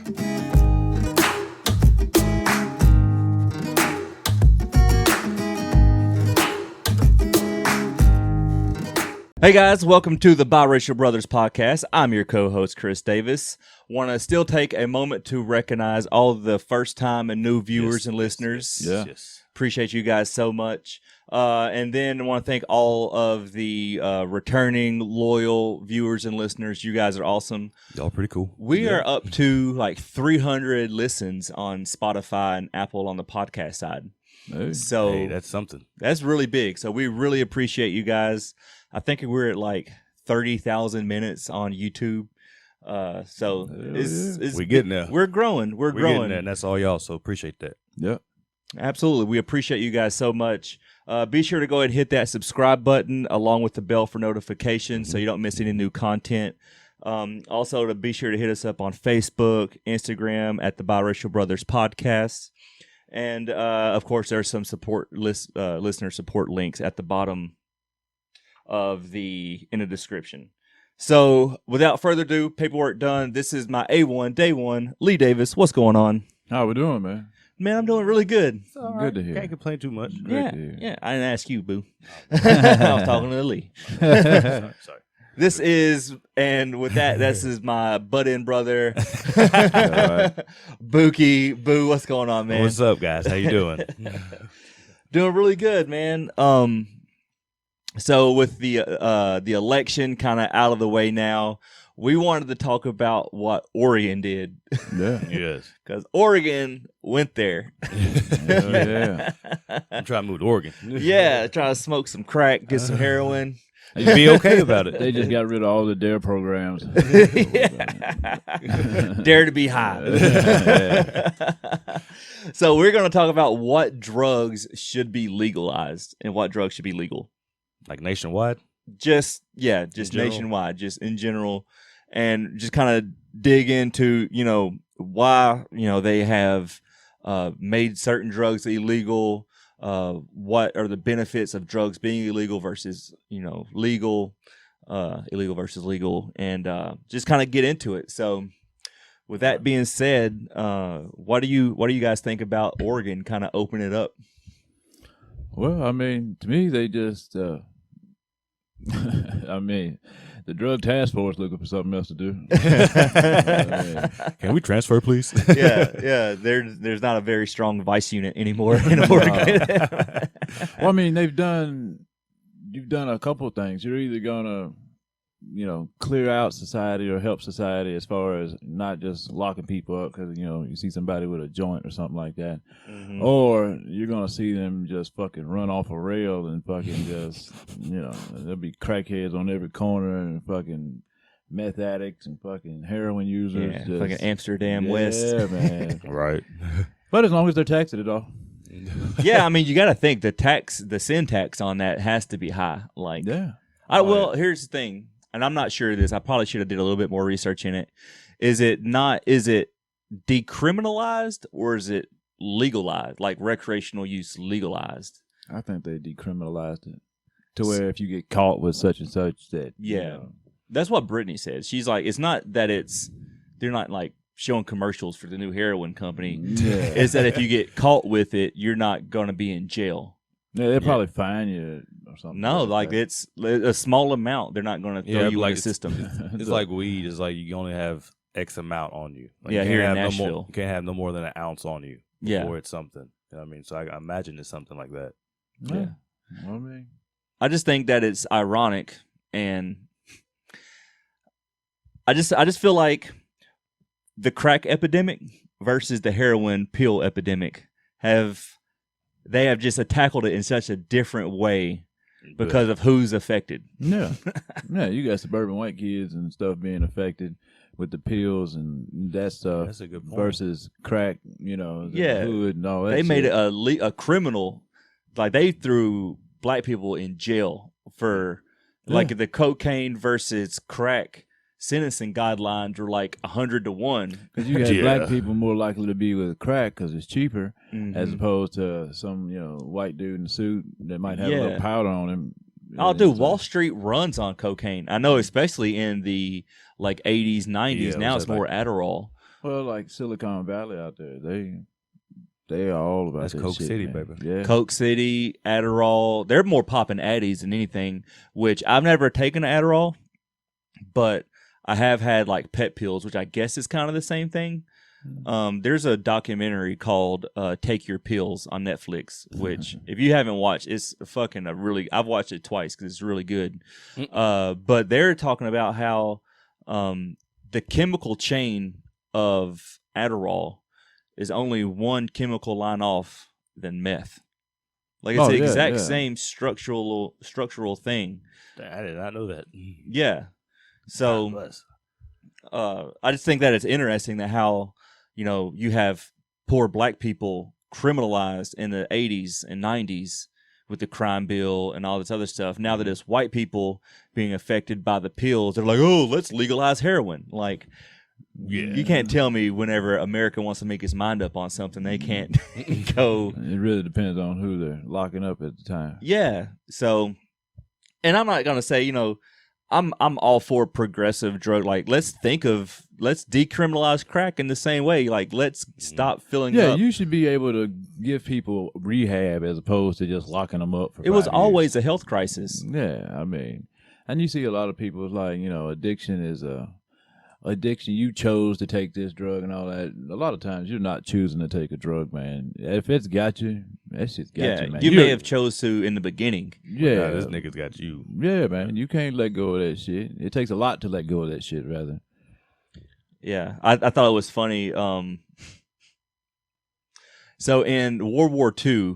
Hey guys, welcome to the Biracial Brothers Podcast. I'm your co-host, Kris Davis. Want to still take a moment to recognize all of the first-time and new viewers and listeners. Yes. Appreciate you guys so much. And then I want to thank all of the returning, loyal viewers and listeners. You guys are awesome. Y'all pretty cool. We are up to like 300 listens on Spotify and Apple on the podcast side. Hey. So Hey, that's something. That's really big. So we really appreciate you guys. I think we're at like 30,000 minutes on YouTube. So we're getting there. We're growing. We're growing. Getting there, and that's all y'all. So appreciate that. Yep. Absolutely. We appreciate you guys so much. Be sure to go ahead and hit that subscribe button along with the bell for notifications so you don't miss any new content. Also, to be sure to hit us up on Facebook, Instagram at the Biracial Brothers Podcast. And, of course, there's some listener support links at the bottom in the description. So, without further ado, paperwork done. This is my A1, day one, Lee Davis. What's going on? How we doing, man? Man, I'm doing really good. Good to hear. Can't complain too much. Yeah, I didn't ask you, boo. I was talking to Lee. Sorry. This is, and with that, this is my butt-in brother, Bookie. Boo, what's going on, man? What's up, guys? How you doing? Doing really good, man. So with the election kind of out of the way now, we wanted to talk about what Oregon did. Yeah. Yes. Because Oregon went there. Yeah. I'm trying to move to Oregon. Yeah, trying to smoke some crack, get some heroin. You'd be okay about it. They just got rid of all the DARE programs. Dare to be high. So we're going to talk about what drugs should be legalized and what drugs should be legal. Like nationwide? Just nationwide, just in general, and just kind of dig into, why, they have made certain drugs illegal, what are the benefits of drugs being illegal versus, legal, illegal versus legal, and just kind of get into it. So with that being said, what do you guys think about Oregon kind of open it up? Well, I mean, to me, they just, the drug task force looking for something else to do. Can we transfer, please? Yeah. There's not a very strong vice unit anymore in Oregon. Well, I mean, you've done a couple of things. You're either gonna, clear out society or help society as far as not just locking people up because you see somebody with a joint or something like that, or you're gonna see them just fucking run off a rail and fucking just there'll be crackheads on every corner and fucking meth addicts and fucking heroin users. Yeah, fucking Amsterdam West. Yeah, man. Right. But as long as they're taxing it all. Yeah, I mean, you got to think the sin tax on that has to be high. Like, yeah. Well, here's the thing. And I'm not sure of this. I probably should have did a little bit more research in it. Is it decriminalized or is it legalized, like recreational use legalized? I think they decriminalized it to where if you get caught with such and such that. Yeah. That's what Brittany said. She's like, it's not that they're not like showing commercials for the new heroin company. Yeah. It's that if you get caught with it, you're not going to be in jail. Yeah, they'll probably fine you or something. No, like it's a small amount. They're not going to throw you in the system. It's like weed. It's like you only have X amount on you. Like yeah, you here in have Nashville. You can't have no more than an ounce on you before it's something. You know what I mean? So I imagine it's something like that. Yeah. I mean, I just think that it's ironic, and I just feel like the crack epidemic versus the heroin pill epidemic have just tackled it in such a different way because of who's affected. Yeah. Yeah, you got suburban white kids and stuff being affected with the pills and that stuff. That's a good point. Versus crack, the hood and all that. They made shit. it a criminal. Like, they threw black people in jail for like the cocaine versus crack sentencing guidelines were like 100 to 1. Because you got black people more likely to be with crack because it's cheaper, as opposed to some white dude in a suit that might have a little powder on him. Oh, dude, Wall Street runs on cocaine. I know, especially in the like 80s, 90s. Now it's more Adderall. Well, like Silicon Valley out there, they are all about That's that Coke shit, City, man. baby. Yeah. Coke City, Adderall. They're more popping Addies than anything, which I've never taken Adderall, but I have had like pet pills, which I guess is kind of the same thing. There's a documentary called Take Your Pills on Netflix, which if you haven't watched, it's fucking I've watched it twice because it's really good. But they're talking about how the chemical chain of Adderall is only one chemical line off than meth. Like it's the exact same structural thing. I did not know that. Yeah. So I just think that it's interesting that how, you have poor black people criminalized in the 80s and 90s with the crime bill and all this other stuff. Now that it's white people being affected by the pills, they're like, oh, let's legalize heroin. Like, you can't tell me whenever America wants to make its mind up on something, they can't go. It really depends on who they're locking up at the time. Yeah. So, and I'm not going to say, I'm all for progressive drug. Like, let's decriminalize crack in the same way. Like, let's stop filling up. Yeah, you should be able to give people rehab as opposed to just locking them up for 5 years. It was always a health crisis. Yeah, I mean, and you see a lot of people like, addiction is addiction. You chose to take this drug and all that. A lot of times you're not choosing to take a drug, man. If it's got you, that shit's got you, man. You may have chose to in the beginning. Yeah. This nigga's got you. Yeah, man. You can't let go of that shit. It takes a lot to let go of that shit, rather. Yeah. I thought it was funny. So in World War II,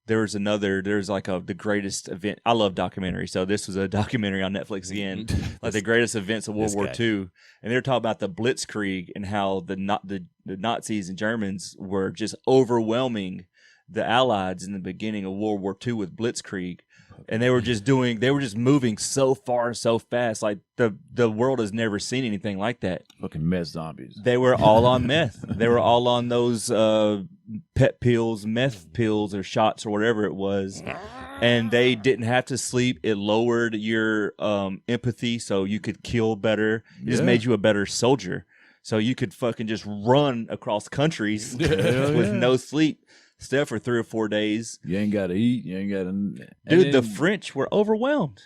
there's like the greatest event. I love documentaries. So this was a documentary on Netflix again, like the greatest events of World War II. And they're talking about the Blitzkrieg and how the Nazis and Germans were just overwhelming the Allies in the beginning of World War II with Blitzkrieg. And they were just moving so far, so fast. Like the world has never seen anything like that. Fucking meth zombies. They were all on meth. They were all on those pet pills, meth pills or shots or whatever it was. And they didn't have to sleep. It lowered your empathy so you could kill better. It just made you a better soldier. So you could fucking just run across countries with no sleep. Stuff for 3 or 4 days. You ain't got to eat. You ain't got to. Dude, the French were overwhelmed.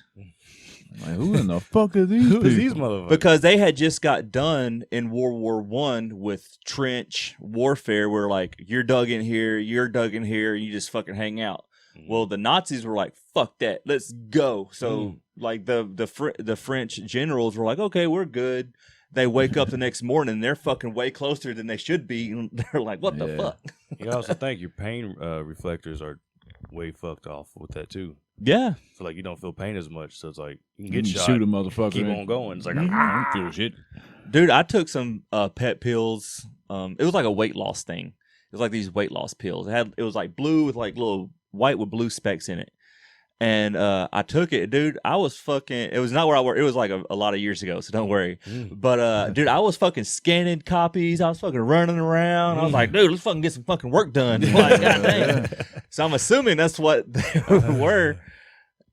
Like, who in the fuck are these people? These motherfuckers? Because they had just got done in World War I with trench warfare where, like, you're dug in here, and you just fucking hang out. Well, the Nazis were like, fuck that, let's go. So, like, the French generals were like, okay, we're good. They wake up the next morning, they're fucking way closer than they should be. And they're like, what the fuck? You also think your pain reflectors are way fucked off with that, too. Yeah. So, like, you don't feel pain as much. So, it's like, you can get shot. Shoot a motherfucker. Keep on going. It's like, I don't feel shit. Dude, I took some pet pills. It was like a weight loss thing. It was like these weight loss pills. It was like blue with like little white with blue specks in it. And I took it, dude. I was fucking. It was not where I worked. It was like a lot of years ago, so don't worry. But dude, I was fucking scanning copies. I was fucking running around. I was like, dude, let's fucking get some fucking work done. Like, goddamn. So I'm assuming that's what they were.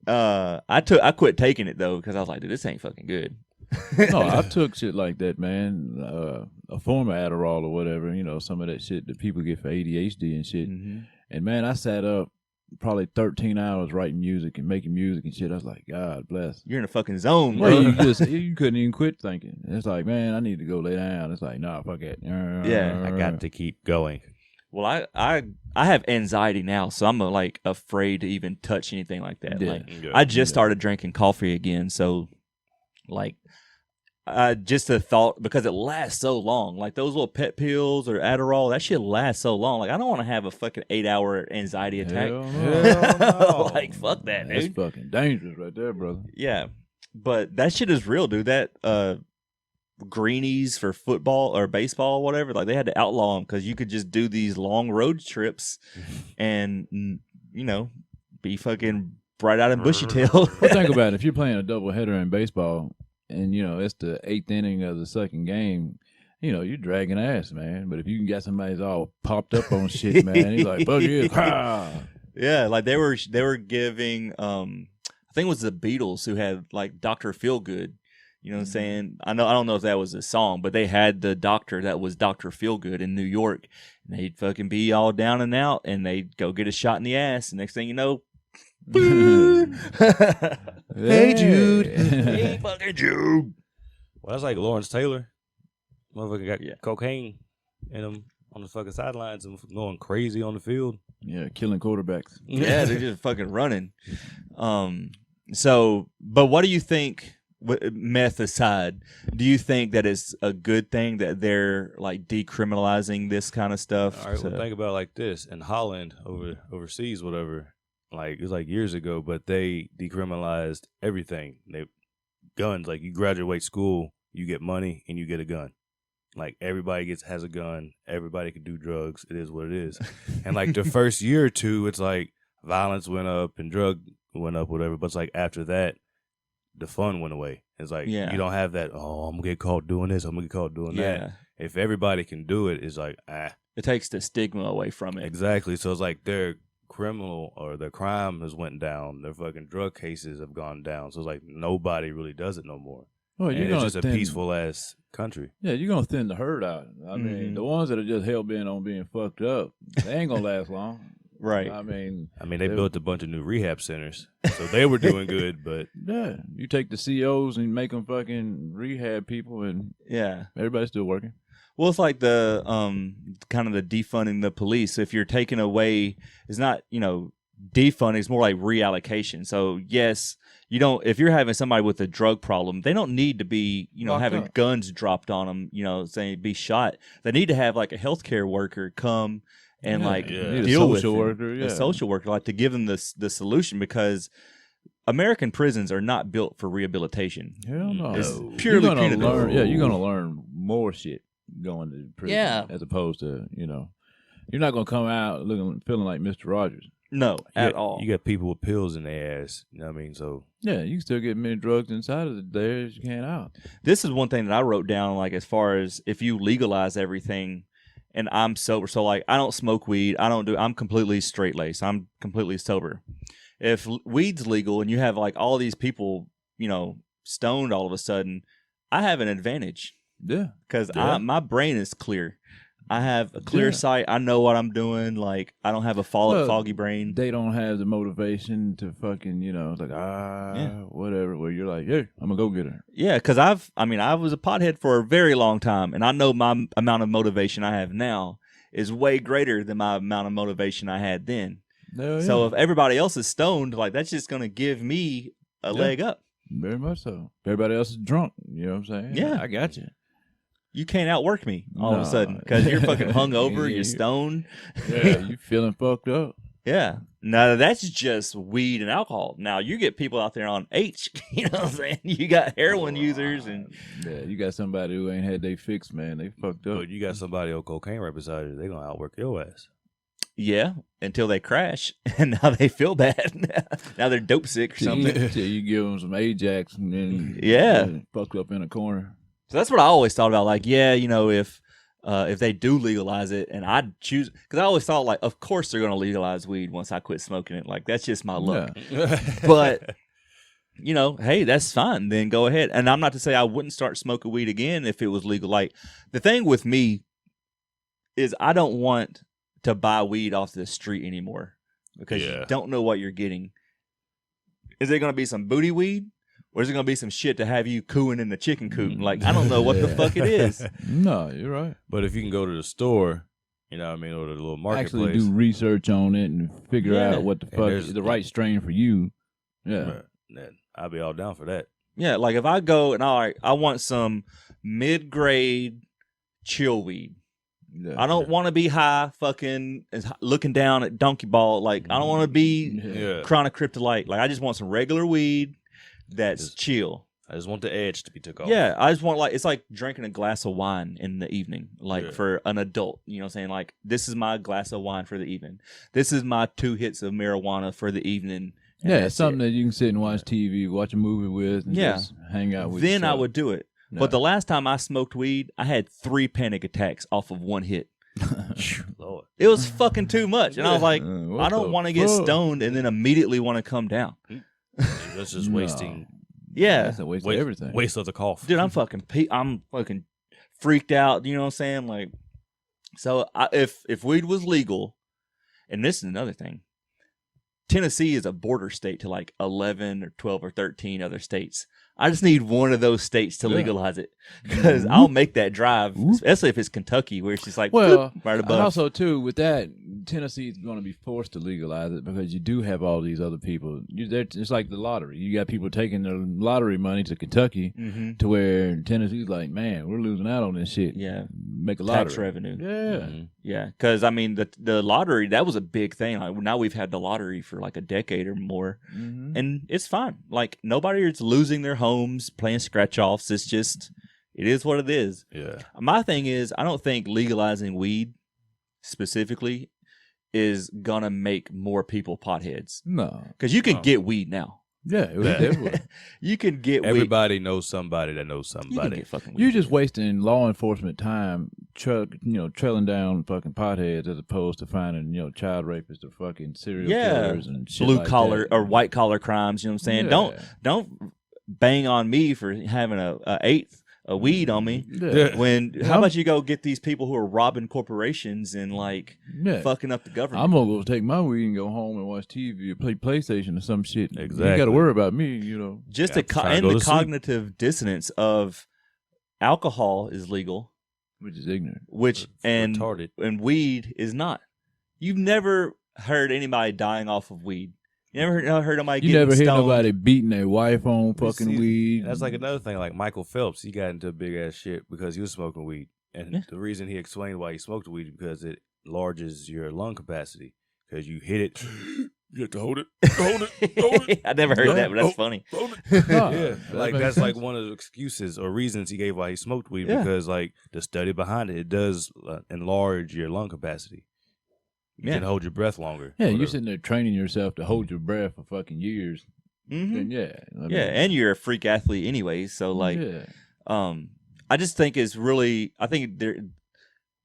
I quit taking it though because I was like, dude, this ain't fucking good. No, I took shit like that, man. A form of Adderall or whatever. Some of that shit that people get for ADHD and shit. And man, I sat up probably 13 hours writing music and making music and shit. I was like, God bless. You're in a fucking zone, bro. You couldn't even quit thinking. It's like, man, I need to go lay down. It's like, nah, fuck it. Yeah, I got to keep going. Well, I have anxiety now, so I'm like afraid to even touch anything like that. Yeah. Like I just started drinking coffee again, so like just the thought, because it lasts so long. Like those little pet pills or Adderall, that shit lasts so long. Like I don't want to have a fucking 8-hour anxiety attack. Hell no. Like fuck that, dude. That's fucking dangerous right there, brother. Yeah, but that shit is real, dude. That greenies for football or baseball or whatever, like they had to outlaw them because you could just do these long road trips and be fucking bright eyed and bushy tailed. Well, think about it. If you're playing a doubleheader in baseball and it's the 8th inning of the second game, you're dragging ass, man. But if you can get somebody's all popped up on shit, man, he's like, fuck it. Yeah, like they were giving I think it was the Beatles who had like Dr. Feelgood. You know what I'm saying? I don't know if that was a song, but they had the doctor that was Dr. Feelgood in New York, and they'd fucking be all down and out, and they'd go get a shot in the ass, and next thing you know, hey Jude, hey fucking Jude. Well, that's like Lawrence Taylor. Motherfucker got cocaine in him on the fucking sidelines and going crazy on the field. Yeah, killing quarterbacks. Yeah, they're just fucking running. So, but what do you think? Meth aside, do you think that it's a good thing that they're like decriminalizing this kind of stuff? All right, well, think about it like this: in Holland, overseas, whatever, like it was like years ago, but they decriminalized everything. Guns, like you graduate school, you get money, and you get a gun. Like everybody has a gun, everybody can do drugs. It is what it is. And like the first year or two, it's like violence went up and drug went up, whatever. But it's like after that, the fun went away. It's like you don't have that, I'm gonna get caught doing this, I'm gonna get caught doing that. If everybody can do it, it's like it takes the stigma away from it. Exactly. So it's like their criminal or their crime has went down, their fucking drug cases have gone down. So it's like nobody really does it no more. Well, it's just a peaceful ass country. Yeah, you're gonna thin the herd out. I mean, the ones that are just hell bent on being fucked up, they ain't gonna last long. Right. I mean, they built a bunch of new rehab centers, so they were doing good. But yeah, you take the COs and make them fucking rehab people, and everybody's still working. Well, it's like the kind of the defunding the police. If you're taking away, it's not defunding. It's more like reallocation. So yes, you don't. If you're having somebody with a drug problem, they don't need to be having guns dropped on them. Saying be shot. They need to have like a healthcare worker come. And deal with a social worker, like to give them the solution, because American prisons are not built for rehabilitation. Hell no, it's purely punitive. You're gonna learn more shit going to prison, as opposed to you're not gonna come out feeling like Mr. Rogers. No, at all. You got people with pills in their ass. You know what I mean? So yeah, you can still get many drugs inside of there as you can out. This is one thing that I wrote down, like as far as if you legalize everything. And I'm sober, so like I don't smoke weed. I'm completely straight laced. I'm completely sober. If weed's legal and you have like all these people, stoned all of a sudden, I have an advantage. Yeah, because my brain is clear. I have a clear sight. I know what I'm doing. Like I don't have a foggy brain. They don't have the motivation to fucking, like whatever. Where you're like, hey, I'm gonna go get her. Yeah, because I was a pothead for a very long time, and I know my amount of motivation I have now is way greater than my amount of motivation I had then. So if everybody else is stoned, like that's just gonna give me a leg up. Very much so. Everybody else is drunk. You know what I'm saying? Yeah, I got you. You can't outwork me all of a sudden because you're fucking hungover, you're stoned. Yeah, you feeling fucked up. Yeah. Now that's just weed and alcohol. Now you get people out there on H, you know what I'm saying? You got heroin users and you got somebody who ain't had their fix, man. They fucked up. But you got somebody on cocaine right beside you, they gonna outwork your ass. Yeah, until they crash, and now they feel bad. Now they're dope sick or something. Yeah, you give them some Ajax and then fucked up in a corner. So that's what I always thought about. Like, if they do legalize it, and I choose, because I always thought like, of course they're going to legalize weed once I quit smoking it. Like that's just my luck. Yeah. But hey, that's fine. Then go ahead. And I'm not to say I wouldn't start smoking weed again if it was legal. Like the thing with me is I don't want to buy weed off the street anymore because you don't know what you're getting. Is there going to be some booty weed? Or is it going to be some shit to have you cooing in the chicken coop? Like, I don't know what the fuck it is. No, you're right. But if you can go to the store, you know what I mean, or the little marketplace. Actually do research on it and figure out what the fuck is the right strain for you. Yeah. I'll be all down for that. Yeah, like if I go and I want some mid-grade chill weed. Yeah, I don't want to be high fucking looking down at Donkey Ball. Like, I don't want to be chronic kryptonite. Like, I just want some regular weed. That's chill. I just want the edge to be took off. Yeah, I just want it's like drinking a glass of wine in the evening, like for an adult. You know what I'm saying? Like, this is my glass of wine for the evening. This is my 2 hits of marijuana for the evening. Yeah, it's something that you can sit and watch TV, watch a movie with, and just hang out with. Then I would do it. Yeah. But the last time I smoked weed, I had 3 panic attacks off of 1 hit. Lord. It was fucking too much. And I was like, I don't want to get stoned and then immediately want to come down. That's just wasting Yeah. That's a waste of everything. Waste of the cough. Dude, I'm fucking freaked out. You know what I'm saying? Like, so if weed was legal, and this is another thing, Tennessee is a border state to like 11 or 12 or 13 other states. I just need one of those states to legalize it, because I'll make that drive, especially if it's Kentucky, where it's just like, well, right above. And also too, with that, Tennessee is going to be forced to legalize it because you do have all these other people. It's like the lottery. You got people taking their lottery money to Kentucky, to where Tennessee's like, man, we're losing out on this shit. Yeah, make a lottery. Tax revenue. Yeah, yeah. Because I mean, the lottery, that was a big thing. Like, now we've had the lottery for like a decade or more, and it's fine. Like, nobody is losing their homes playing scratch offs. It's just, it is what it is. Yeah. My thing is, I don't think legalizing weed specifically is gonna make more people potheads. No, because you can get weed now. Yeah, it was everywhere. You can get everybody knows somebody that knows weed. somebody. You're just wasting law enforcement time, trailing down fucking potheads as opposed to finding child rapists or fucking serial killers and shit blue like collar that. or white collar crimes. You know what I'm saying? Yeah. Don't bang on me for having a eighth of weed on me. Yeah. How about you go get these people who are robbing corporations and like fucking up the government? I'm gonna go take my weed and go home and watch TV or play PlayStation or some shit. Exactly. You got to worry about me, Just the cognitive dissonance of alcohol is legal, which is ignorant, and retarded, and weed is not. You've never heard anybody dying off of weed. You never heard nobody getting never hear stoned. nobody beating their wife on fucking weed. That's like another thing. Like Michael Phelps, he got into big ass shit because he was smoking weed, and the reason he explained why he smoked weed is because it enlarges your lung capacity. Because you hit it, you have to hold it. I never heard that, but that's funny. Yeah, like that's like one of the excuses or reasons he gave why he smoked weed, because like the study behind it does enlarge your lung capacity. You can hold your breath longer. Yeah, you're sitting there training yourself to hold your breath for fucking years. Then and you're a freak athlete anyway. So like, I just think it's really,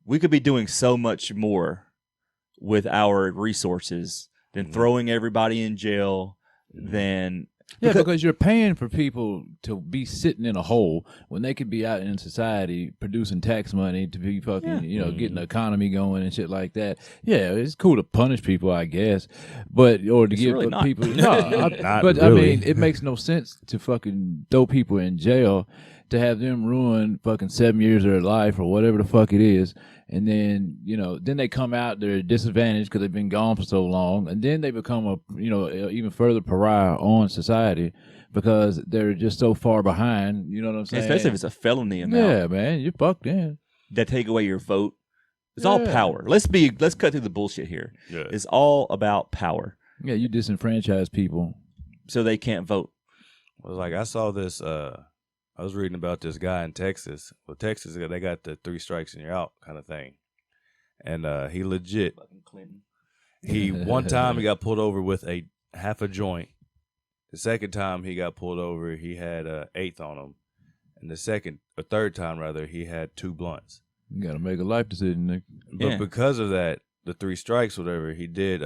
we could be doing so much more with our resources than throwing everybody in jail. Because you're paying for people to be sitting in a hole when they could be out in society producing tax money to be fucking, getting the economy going and shit like that. Yeah, it's cool to punish people, I guess, or to give really people. But I mean, it makes no sense to fucking throw people in jail to have them ruin fucking 7 years of their life or whatever the fuck it is. And then, then they come out, they're disadvantaged because they've been gone for so long. And then they become a even further pariah on society because they're just so far behind. You know what I'm saying? Especially if it's a felony amount. Yeah, man, you're fucked in. That take away your vote. It's all power. Let's cut through the bullshit here. Yeah. It's all about power. Yeah, you disenfranchise people. So they can't vote. Well, like I saw this, I was reading about this guy in Texas. Well, Texas, they got the 3 strikes and you're out kind of thing. And he legit, one time he got pulled over with half a joint. The second time he got pulled over, he had an eighth on him. And the third time rather, he had 2 blunts. You got to make a life decision, Nick. But because of that, the 3 strikes, whatever, he did,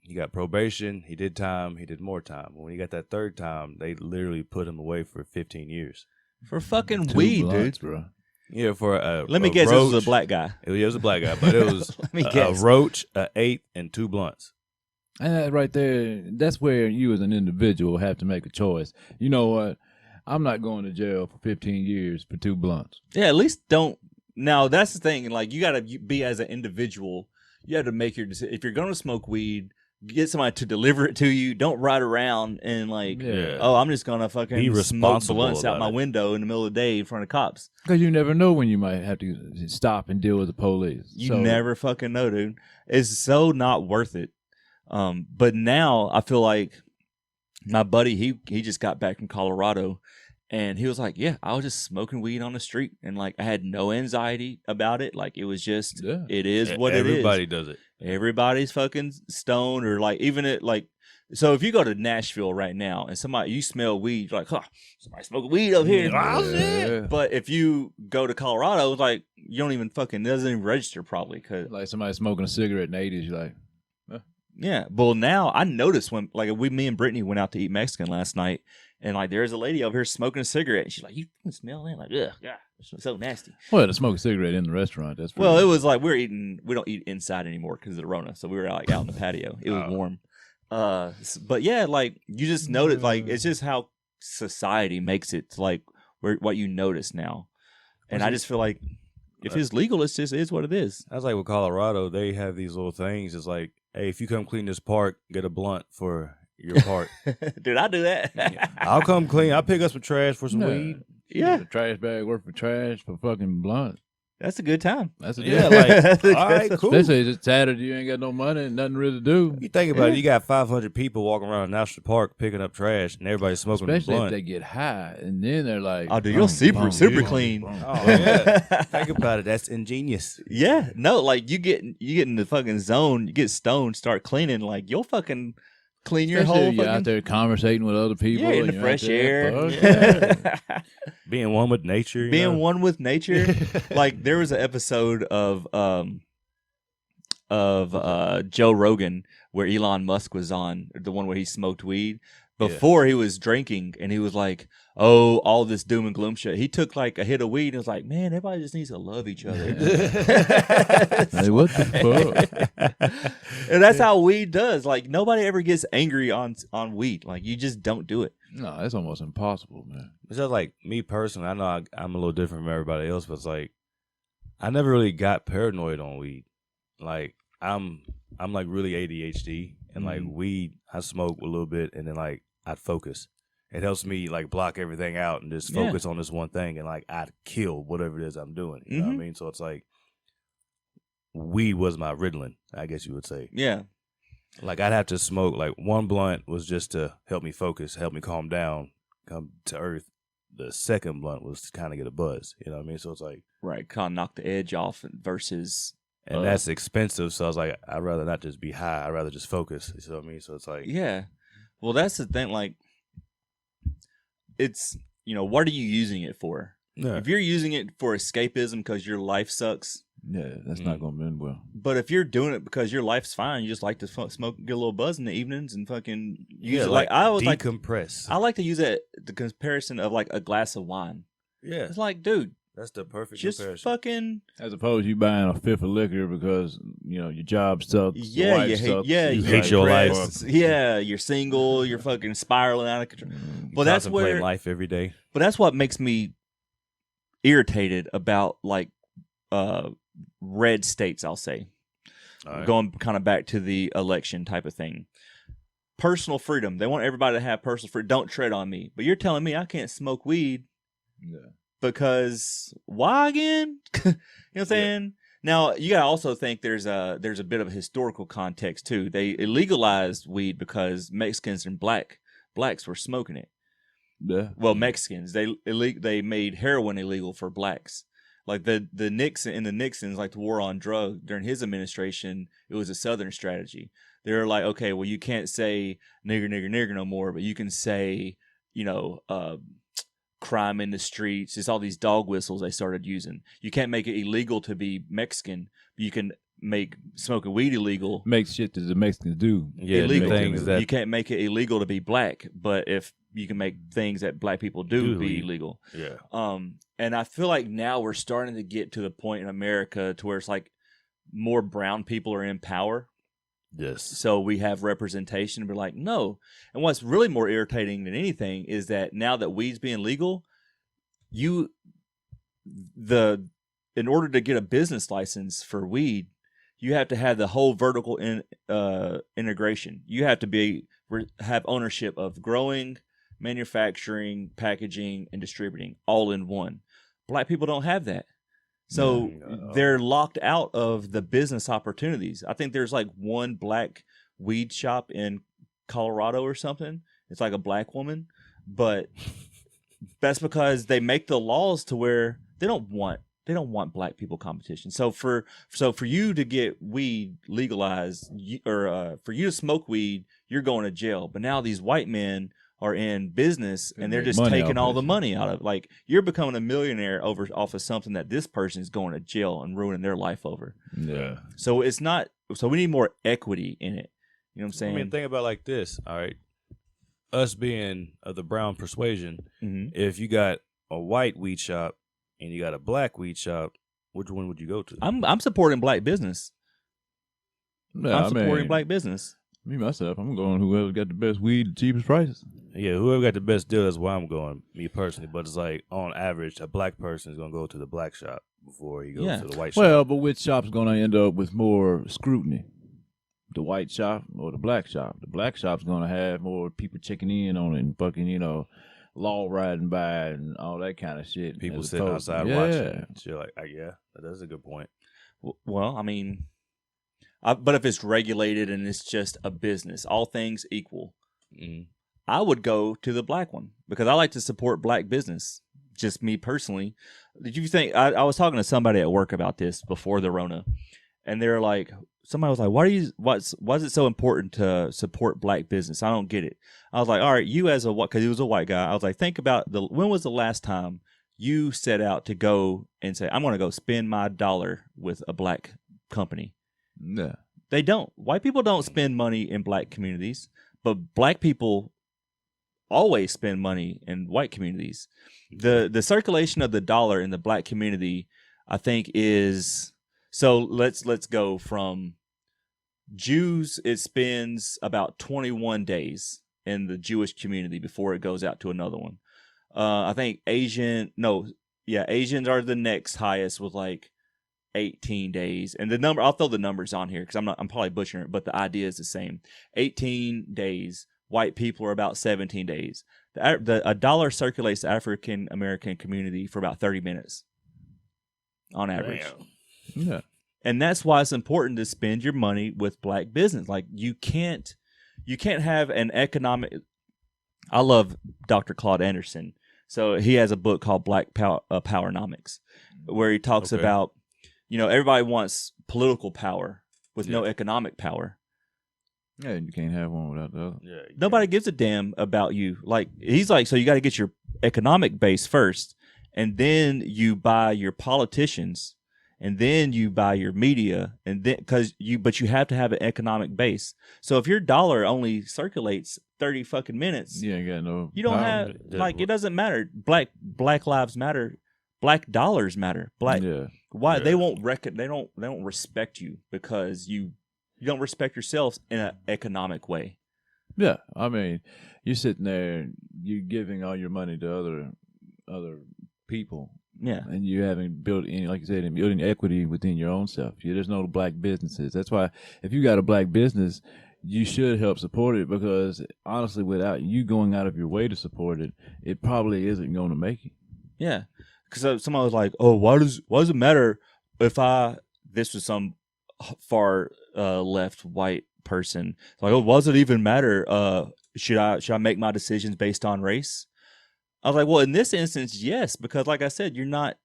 he got probation, he did time, he did more time. When he got that third time, they literally put him away for 15 years. For fucking weed, blunts, dude. Bro. Yeah, for let me guess, roach. This was a black guy. It was a black guy, but it was a roach, an eighth, and 2 blunts. And that right there, that's where you as an individual have to make a choice. You know what? I'm not going to jail for 15 years for 2 blunts. Yeah, at least don't. Now, that's the thing. Like, you got to be as an individual. You have to make your decision. If you're going to smoke weed, get somebody to deliver it to you. Don't ride around and I'm just gonna fucking smoke blunts out my window in the middle of the day in front of cops. Because you never know when you might have to stop and deal with the police. You never fucking know, dude. It's so not worth it. But now I feel like my buddy, he just got back from Colorado, and he was like, yeah, I was just smoking weed on the street, and like I had no anxiety about it. Like it was just, it is what it is. Everybody does it. Everybody's fucking stoned, or like even it like. So if you go to Nashville right now and you smell weed, you're like, somebody smoking weed over here. Yeah. But if you go to Colorado, it's like you don't even it doesn't even register probably. Cause like somebody smoking a cigarette in the 80s, you're like, yeah. Well, now I noticed when me and Brittany went out to eat Mexican last night, And like, there's a lady over here smoking a cigarette, and she's like, "You can smell that?" Like, ugh, God, it's so nasty. Well, to smoke a cigarette in the restaurant, that's well. It was like we don't eat inside anymore because of the Rona, so we were like out in the patio. It was warm. But yeah, like you just notice, like it's just how society makes it like what you notice now, and I just feel like if it's legal, it's just is what it is. That's like with Colorado, they have these little things. It's like, hey, if you come clean this park, get a blunt for your part. Dude, I do that. I'll come clean. I'll pick up some trash for some weed. Yeah, a trash bag worth of trash for fucking blunt. That's a good time. That's a like, all right, cool. They say it's Saturday, you ain't got no money and nothing really to do. You think about it, you got 500 people walking around National Park picking up trash, and everybody's smoking a Especially blunt. if they get high, and then they're like, "Oh, dude, you're super clean." Oh yeah, think about it. That's ingenious. Yeah, no, like you get in the fucking zone, you get stoned, start cleaning, like you'll fucking clean your especially whole. You're fucking... out there conversating with other people, yeah, in the and fresh you're out air, there, Being one with nature. Being one with nature. Like there was an episode of Joe Rogan where Elon Musk was on, the one where he smoked weed. Before he was drinking, and he was like, "Oh, all this doom and gloom shit." He took like a hit of weed and was like, "Man, everybody just needs to love each other." Hey, what the fuck? And that's how weed does. Like nobody ever gets angry on weed. Like you just don't do it. No, that's almost impossible, man. It's just like me personally. I know I'm a little different from everybody else, but it's like I never really got paranoid on weed. Like I'm like really ADHD, and like weed, I smoke a little bit, and then like I'd focus. It helps me like block everything out and just focus on this one thing, and like I'd kill whatever it is I'm doing. You know what I mean? So it's like weed was my Ritalin, I guess you would say. Yeah. Like I'd have to smoke like one blunt was just to help me focus, help me calm down, come to earth. The second blunt was to kind of get a buzz. You know what I mean? So it's like right, kind of knock the edge off versus. And that's expensive, so I was like, I'd rather not just be high. I'd rather just focus. You know what I mean? So it's like... Yeah. Well, that's the thing. Like, it's, what are you using it for? Yeah. If you're using it for escapism because your life sucks... Yeah, that's not going to end well. But if you're doing it because your life's fine, you just like to smoke, get a little buzz in the evenings and fucking use it. Like I always decompress. I like to use it, the comparison of like a glass of wine. Yeah. It's like, dude... That's the perfect just comparison. Fucking... As opposed to you buying a fifth of liquor because, your job sucks. Yeah, you hate your life. Yeah, you're single, you're fucking spiraling out of control. Well, that's where... life every day. But that's what makes me irritated about, like, red states, I'll say. Right. Going kind of back to the election type of thing. Personal freedom. They want everybody to have personal freedom. Don't tread on me. But you're telling me I can't smoke weed. Yeah. Because why again? You know what I'm saying? Yeah. Now you gotta also think there's a bit of a historical context too. They legalized weed because Mexicans and blacks were smoking it. Yeah. Well, Mexicans they made heroin illegal for blacks. Like the Nixons, like the war on drugs during his administration, it was a Southern strategy. They're like, okay, well you can't say nigger, nigger, nigger no more, but you can say, crime in the streets. It's all these dog whistles they started using. You can't make it illegal to be Mexican, but you can make smoking weed illegal. Make shit that the Mexicans do. Yeah, illegal. Things that... You can't make it illegal to be black, but if you can make things that black people do be illegal. Yeah. And I feel like now we're starting to get to the point in America to where it's like more brown people are in power. Yes. So we have representation. We're like, no. And what's really more irritating than anything is that now that weed's being legal, in order to get a business license for weed, you have to have the whole vertical integration. You have to have ownership of growing, manufacturing, packaging, and distributing all in one. Black people don't have that. So they're locked out of the business opportunities. I think there's like one black weed shop in Colorado or something. It's like a black woman, but that's because they make the laws to where they don't want black people competition. So for you to get weed legalized, or for you to smoke weed, you're going to jail. But now these white men are in business and they're just taking all the money out of it. Like you're becoming a millionaire off of something that this person is going to jail and ruining their life over. Yeah. So it's not. So we need more equity in it. You know what I'm saying? I mean, think about it like this. All right. us being of the brown persuasion, Mm-hmm. if you got a white weed shop and you got a black weed shop, which one would you go to? I'm supporting black business. Yeah, I'm supporting black business. Me myself, I'm going whoever got the best weed, the cheapest prices. Yeah, whoever got the best deal, that's where I'm going, me personally. But it's like, on average, a black person is going to go to the black shop before he goes to the white shop. Well, but which shop's going to end up with more scrutiny? The white shop or the black shop? The black shop's going to have more people checking in on it and fucking, law riding by and all that kind of shit. People sitting outside watching. You're like, yeah, that's a good point. Well, I mean, but if it's regulated and it's just a business, all things equal, I would go to the black one because I like to support black business. Just me personally. Did you think I was talking to somebody at work about this before the Rona, and they're like, somebody was like, why is it so important to support black business? I don't get it. I was like, all right, you as a what? Because he was a white guy. I was like, think about when was the last time you set out to go and say, I'm going to go spend my dollar with a black company? Yeah. They don't. White people don't spend money in black communities, but black people always spend money in white communities. The circulation of the dollar in the black community, I think, is so. Let's go from Jews. It spends about 21 days in the Jewish community before it goes out to another one. I think Asians are the next highest with like 18 days. And the number, I'll throw the numbers on here because I'm probably butchering it, but the idea is the same. 18 days. White people are about 17 days. A dollar circulates the African American community for about 30 minutes on average. Damn. Yeah. And that's why it's important to spend your money with black business. Like you can't have an economic. I love Dr. Claude Anderson. So he has a book called Black Powernomics, where he talks about, everybody wants political power with no economic power. Yeah, you can't have one without the other. Yeah, Nobody gives a damn about you. Like he's like, so you got to get your economic base first, and then you buy your politicians, and then you buy your media, and then but you have to have an economic base. So if your dollar only circulates 30 fucking minutes, you ain't got no. You don't power. have it doesn't matter. Black lives matter. Black dollars matter. Why they won't they don't respect you because you don't respect yourselves in an economic way. Yeah, I mean, you're sitting there, you're giving all your money to other people. Yeah, and you haven't built any, like you said, building equity within your own self. There's no black businesses. That's why if you got a black business, you should help support it because honestly, without you going out of your way to support it, it probably isn't going to make it. Yeah, because somebody was like, "Oh, why does it matter if this was some far left white person? It's like, oh, why does it even matter? Should I make my decisions based on race?" I was like, well, in this instance, yes, because like I said, you're not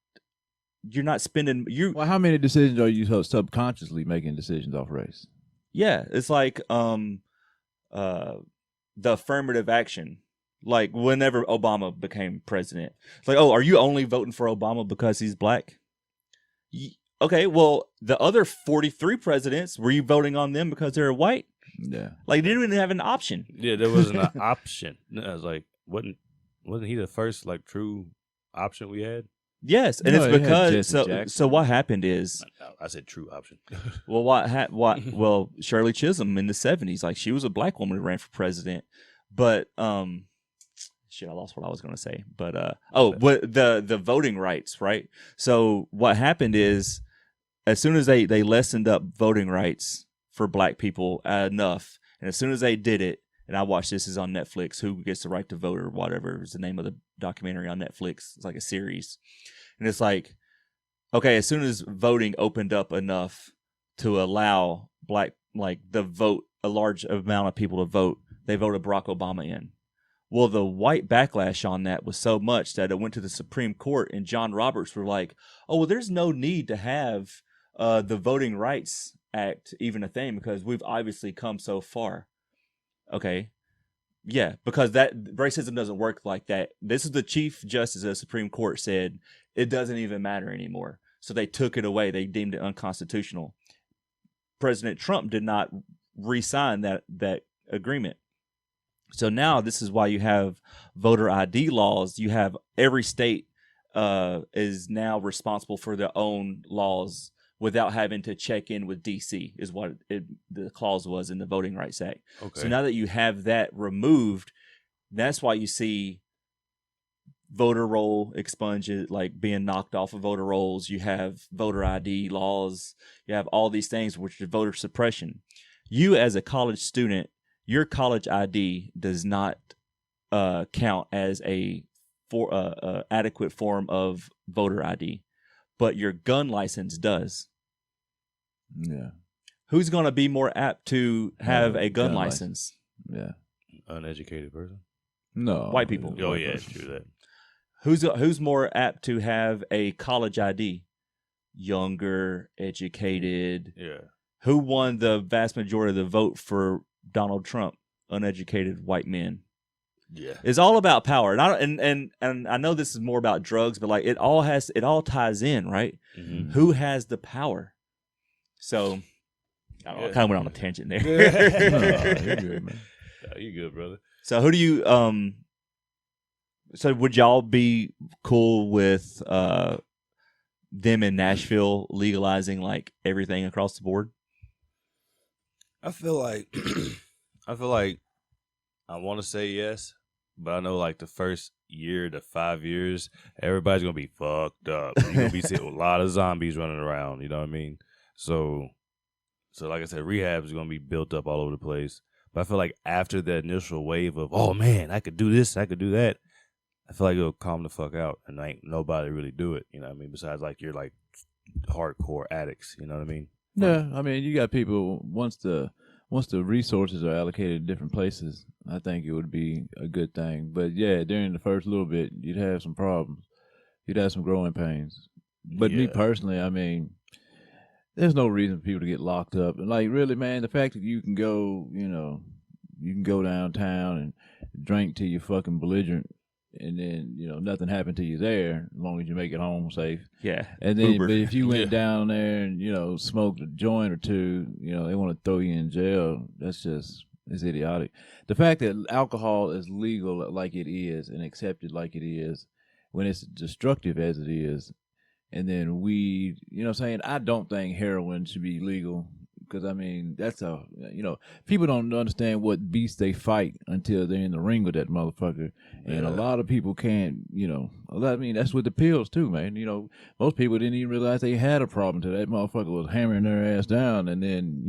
spending Well, how many decisions are you subconsciously making decisions off race? Yeah, it's like the affirmative action. Like whenever Obama became president, it's like, oh, are you only voting for Obama because he's black? Okay, well, the other 43 presidents, were you voting on them because they're white? Yeah, like they didn't even have an option. Yeah, there wasn't an option. I was like, wasn't he the first like true option we had? Yes, and it's because so what happened is I said true option. Well, well, Shirley Chisholm in the 70s, like she was a black woman who ran for president, but shit, I lost what I was going to say. But the voting rights, right? So what happened is as soon as they lessened up voting rights for black people enough, and as soon as they did it, and I watched this is on Netflix, Who Gets the Right to Vote or whatever is the name of the documentary on Netflix. It's like a series. And it's like, okay, as soon as voting opened up enough to allow black, like a large amount of people to vote, they voted Barack Obama in. Well, the white backlash on that was so much that it went to the Supreme Court, and John Roberts were like, oh, well, there's no need to have the Voting Rights Act even a thing because we've obviously come so far. Okay. Yeah, because that racism doesn't work like that. This is the Chief Justice of the Supreme Court said it doesn't even matter anymore. So they took it away. They deemed it unconstitutional. President Trump did not re-sign that agreement. So now this is why you have voter ID laws. You have every state is now responsible for their own laws without having to check in with DC, is what the clause was in the Voting Rights Act. Okay. So now that you have that removed, that's why you see voter roll expunged, like being knocked off of voter rolls. You have voter ID laws. You have all these things, which is voter suppression. You, as a college student, your college ID does not count as a adequate form of voter ID, but your gun license does. Yeah. Who's going to be more apt to have a gun license? Yeah. Uneducated person. No. White people. Oh yeah, true that. Who's more apt to have a college ID? Younger, educated. Yeah. Who won the vast majority of the vote for Donald Trump? Uneducated white men. Yeah. It's all about power. And I know this is more about drugs, but like it all ties in, right? Mm-hmm. Who has the power? So I don't know, I kind of went on a tangent there. No, you're good, man. No, you good, brother. So who do you so would y'all be cool with them in Nashville legalizing like everything across the board? I feel like I want to say yes, but I know like the first year to 5 years, everybody's gonna be fucked up. You're gonna be seeing a lot of zombies running around. You know what I mean? So like I said, rehab is gonna be built up all over the place. But I feel like after the initial wave of, oh man, I could do this, I could do that, I feel like it'll calm the fuck out, and ain't nobody really do it. You know what I mean? Besides like you're like hardcore addicts. You know what I mean? Yeah, I mean, you got people once the resources are allocated in different places, I think it would be a good thing. But yeah, during the first little bit, you'd have some problems. You'd have some growing pains. But me personally, I mean, there's no reason for people to get locked up. And like, really, man, the fact that you can go, you can go downtown and drink till you're fucking belligerent, and then nothing happened to you there, as long as you make it home safe. Yeah. And then, but if you went down there and smoked a joint or two, they want to throw you in jail. It's idiotic. The fact that alcohol is legal like it is and accepted like it is, when it's destructive as it is, and then weed, I don't think heroin should be legal. Because, I mean, that's people don't understand what beast they fight until they're in the ring with that motherfucker. And a lot of people can't, that's with the pills too, man. Most people didn't even realize they had a problem until that motherfucker was hammering their ass down. And then,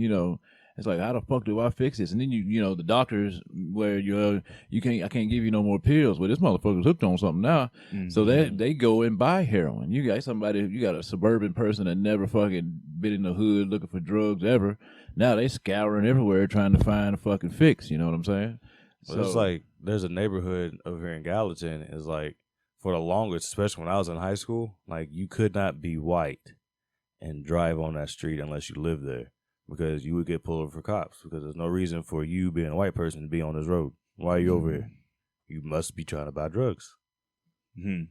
it's like, how the fuck do I fix this? And then the doctors where I can't give you no more pills. Well, this motherfucker's hooked on something now. Mm-hmm. So they go and buy heroin. You got a suburban person that never fucking been in the hood looking for drugs ever. Now they scouring everywhere trying to find a fucking fix. You know what I'm saying? Well, so it's like there's a neighborhood over here in Gallatin. Is like for the longest, especially when I was in high school, like you could not be white and drive on that street unless you lived there. Because you would get pulled over for cops. Because there's no reason for you being a white person to be on this road. Why are you over here? You must be trying to buy drugs. Mm-hmm.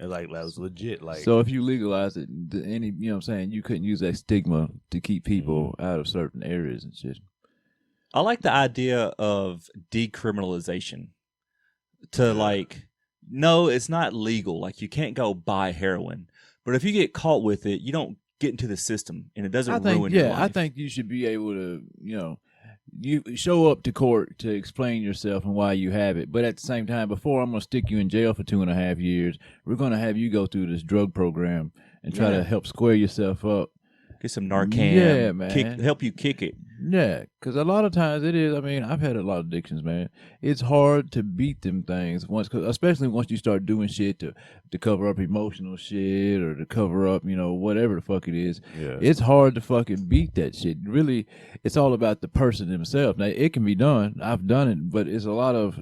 And like that was legit. Like, so if you legalize it, you couldn't use that stigma to keep people out of certain areas and shit. I like the idea of decriminalization. No, it's not legal. Like you can't go buy heroin. But if you get caught with it, you don't get into the system, and it doesn't ruin your life. I think you should be able to, you show up to court to explain yourself and why you have it. But at the same time, before I'm going to stick you in jail for 2.5 years, we're going to have you go through this drug program and try to help square yourself up. Get some Narcan. Yeah, man. Help you kick it. Yeah, because a lot of times it is. I mean, I've had a lot of addictions, man. It's hard to beat them things especially once you start doing shit to cover up emotional shit or to cover up, whatever the fuck it is. Yeah. It's hard to fucking beat that shit. Really, it's all about the person themselves. Now, it can be done. I've done it, but it's a lot of,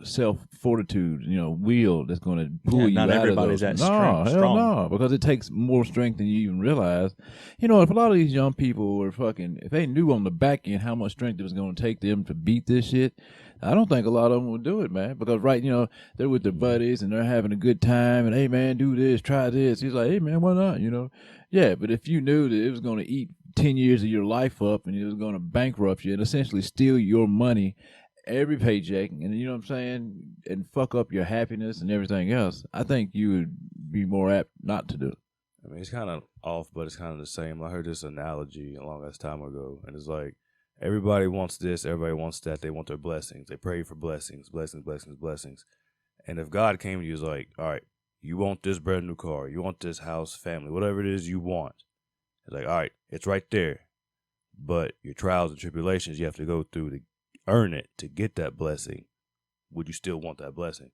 self-fortitude, will that's going to pull you out of those. Not everybody's that strong. Hell no, because it takes more strength than you even realize. If a lot of these young people were if they knew on the back end how much strength it was going to take them to beat this shit, I don't think a lot of them would do it, man. Because they're with their buddies and they're having a good time and, hey man, do this, try this. He's like, hey man, why not? Yeah, but if you knew that it was going to eat 10 years of your life up and it was going to bankrupt you and essentially steal your money every paycheck, and you know what I'm saying, and fuck up your happiness and everything else, I think you would be more apt not to do it. I mean, it's kind of off, but it's kind of the same. I heard this analogy a long ass time ago, and it's like everybody wants this, everybody wants that. They want their blessings. They pray for blessings, blessings, blessings, blessings. And if God came to you, is like, all right, you want this brand new car, you want this house, family, whatever it is you want. It's like, all right, it's right there. But your trials and tribulations you have to go through to earn it, to get that blessing. Would you still want that blessing?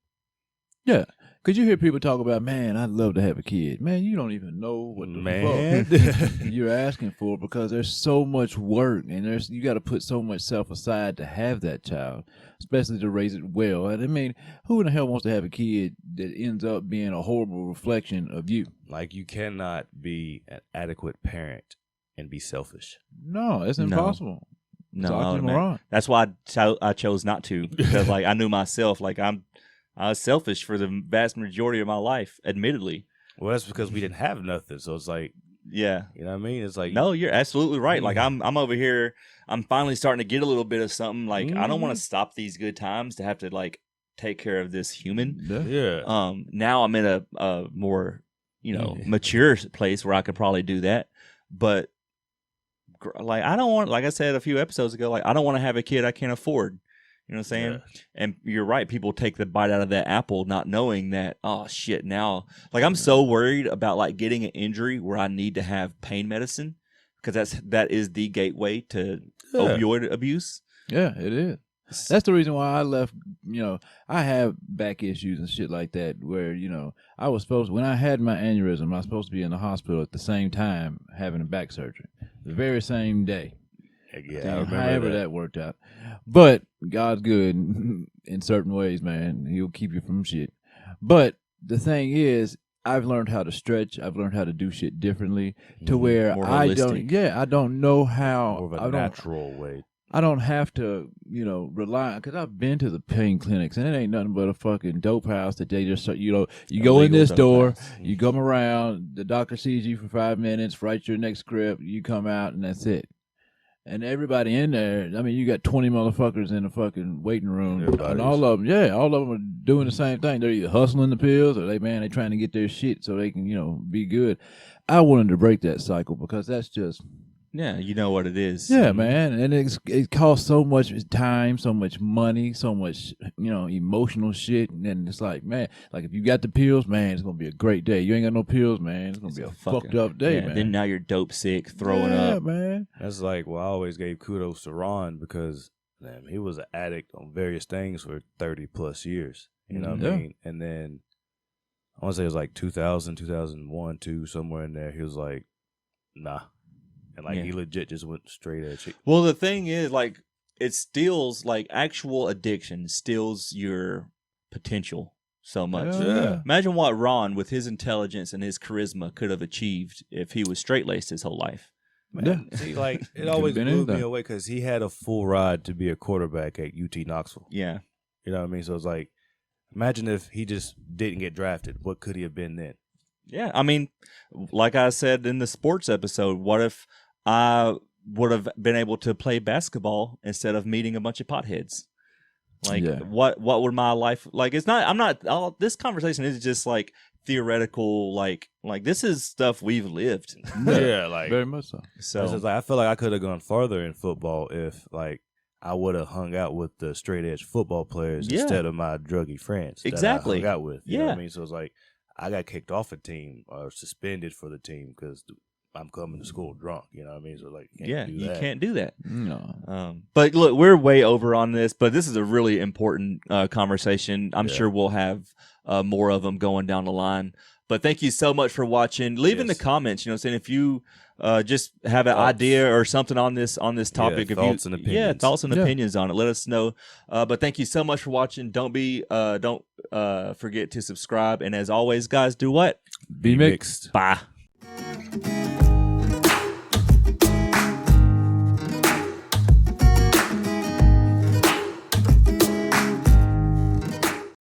Yeah, because you hear people talk about, man, I'd love to have a kid. Man, you don't even know what the fuck you're asking for, because there's so much work, and you got to put so much self aside to have that child, especially to raise it well. And I mean, who in the hell wants to have a kid that ends up being a horrible reflection of you? Like, you cannot be an adequate parent and be selfish. No, it's impossible. No, that's why I chose not to, because like I knew myself. Like I was selfish for the vast majority of my life, admittedly. Well, that's because we didn't have nothing. So it's like, yeah, you know what I mean? It's like, no, you're absolutely right. Like I'm over here. I'm finally starting to get a little bit of something. Like I don't want to stop these good times to have to like take care of this human. Yeah. Now I'm in a more, mature place where I could probably do that. But like I don't want, like I said a few episodes ago, like I don't want to have a kid I can't afford. You know what I'm saying? Yeah. And you're right. People take the bite out of that apple, not knowing that, oh shit, now, like I'm so worried about like getting an injury where I need to have pain medicine, because that is the gateway to opioid abuse. Yeah, it is. That's the reason why I left. I have back issues and shit like that, where I was when I had my aneurysm, I was supposed to be in the hospital at the same time having a back surgery, the very same day. Yeah, I remember however that worked out. But God's good in certain ways, man. He'll keep you from shit. But the thing is, I've learned how to stretch. I've learned how to do shit differently to where I don't know how. More of a natural way. I don't have to, rely, because I've been to the pain clinics, and it ain't nothing but a fucking dope house that they just, you go in this door, you come around, the doctor sees you for 5 minutes, writes your next script, you come out, and that's it. And everybody in there, I mean, you got 20 motherfuckers in the fucking waiting room. And all of them are doing the same thing. They're either hustling the pills or they trying to get their shit so they can, be good. I wanted to break that cycle, because that's just... Yeah, you know what it is. Yeah, man. And it costs so much time, so much money, so much, emotional shit. And then it's like, man, like if you got the pills, man, it's going to be a great day. You ain't got no pills, man, it's going to be a fucked up day, man. Then now you're dope sick, throwing up. Yeah, man. That's like, I always gave kudos to Ron, because man, he was an addict on various things for 30 plus years. You know what I mean? And then I want to say it was like 2000, 2001, 2, somewhere in there. He was like, nah. And he legit just went straight at you. Well, the thing is, like, it steals, like, actual addiction steals your potential so much. Yeah. Imagine what Ron, with his intelligence and his charisma, could have achieved if he was straight-laced his whole life. Man, see, like, it always blew me away, because he had a full ride to be a quarterback at UT Knoxville. Yeah. You know what I mean? So it's like, imagine if he just didn't get drafted. What could he have been then? Yeah, I mean, like I said in the sports episode, what if I would have been able to play basketball instead of meeting a bunch of potheads? Like, what would my life like? It's not. I'm not. This conversation is just like theoretical. Like this is stuff we've lived. Yeah, like very much so. So it's like, I feel like I could have gone farther in football if like I would have hung out with the straight edge football players instead of my druggy friends. Exactly. That I hung out with. You know what I mean? So it's like I got kicked off a team or suspended for the team because I'm coming to school drunk, you know what I mean? So like, you can't do that. No. But look, we're way over on this, but this is a really important conversation. I'm sure we'll have more of them going down the line. But thank you so much for watching. Leave in the comments, you know what I'm saying? If you just have an idea or something on this topic, thoughts and opinions. Yeah, thoughts and opinions on it. Let us know. But thank you so much for watching. Don't forget to subscribe. And as always, guys, do what? Be mixed. Bye.